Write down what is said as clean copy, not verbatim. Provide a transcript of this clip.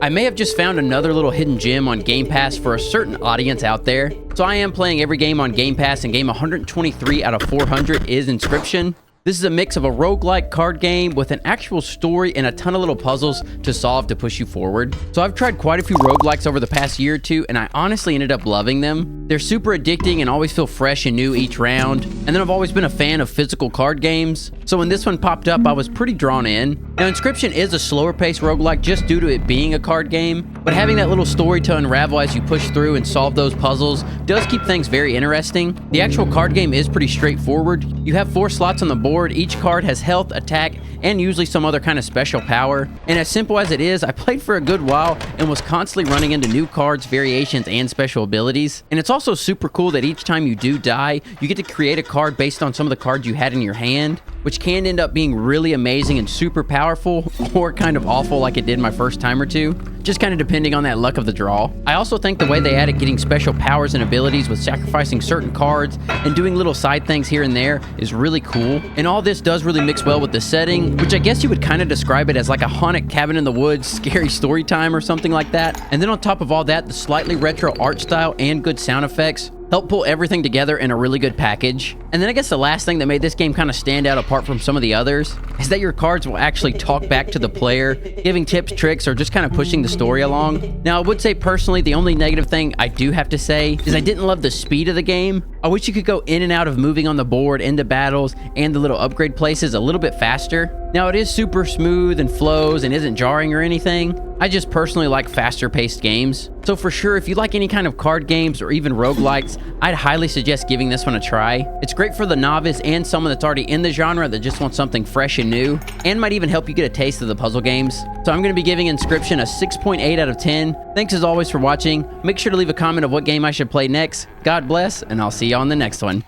I may have just found another little hidden gem on Game Pass for a certain audience out there. So I am playing every game on Game Pass, and game 123 out of 400 is Inscryption. This is a mix of a roguelike card game with an actual story and a ton of little puzzles to solve to push you forward. So I've tried quite a few roguelikes over the past year or two, and I honestly ended up loving them. They're super addicting and always feel fresh and new each round. And then I've always been a fan of physical card games. So when this one popped up, I was pretty drawn in. Now Inscryption is a slower paced roguelike just due to it being a card game, but having that little story to unravel as you push through and solve those puzzles does keep things very interesting. The actual card game is pretty straightforward. You have 4 slots on the board. Each card has health, attack, and usually some other kind of special power. And as simple as it is, I played for a good while and was constantly running into new cards, variations, and special abilities. And it's also super cool that each time you do die, you get to create a card based on some of the cards you had in your hand, which can end up being really amazing and super powerful, or kind of awful like it did my first time or two, just kind of depending on that luck of the draw. I also think the way they added getting special powers and abilities with sacrificing certain cards and doing little side things here and there is really cool. And all this does really mix well with the setting, which I guess you would kind of describe it as like a haunted cabin in the woods, scary story time or something like that. And then on top of all that, the slightly retro art style and good sound effects help pull everything together in a really good package. And then I guess the last thing that made this game kind of stand out apart from some of the others is that your cards will actually talk back to the player, giving tips, tricks, or just kind of pushing the story along. Now, I would say personally, the only negative thing I do have to say is I didn't love the speed of the game. I wish you could go in and out of moving on the board, into battles, and the little upgrade places a little bit faster. Now, it is super smooth and flows and isn't jarring or anything. I just personally like faster paced games. So for sure, if you like any kind of card games or even roguelikes, I'd highly suggest giving this one a try. It's great for the novice and someone that's already in the genre that just wants something fresh and new, and might even help you get a taste of the puzzle games. So I'm going to be giving Inscryption a 6.8 out of 10. Thanks as always for watching. Make sure to leave a comment of what game I should play next. God bless, and I'll see you on the next one.